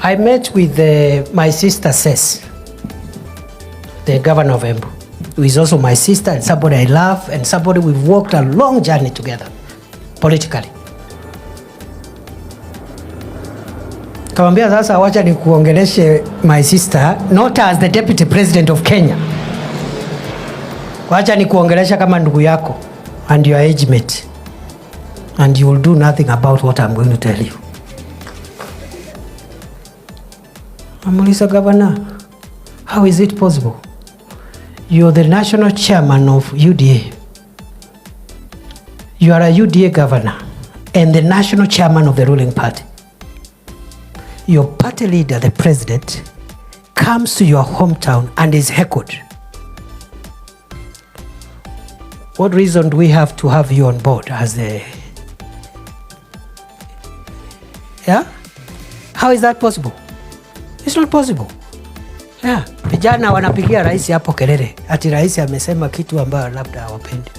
I met with my sister Cecily, the governor of Embu, who is also my sister and somebody I love and somebody we've walked a long journey together politically. Kamwambia sasa wacha ni kuongeleshe my sister not as the deputy president of Kenya. Wacha ni kuongelesha kama ndugu yako and your age mate, and you will do nothing about what I'm going to tell you. Amuliza Governor, how is it possible? You're the national chairman of UDA. You are a UDA governor and the national chairman of the ruling party. Your party leader, the president, comes to your hometown and is heckled. What reason do we have to have you on board as the... Yeah? How is that possible? It's not possible. Yeah. Vijana wanapigia rais hapo kelele ati rais amesema kitu ambayo labda hawapendi.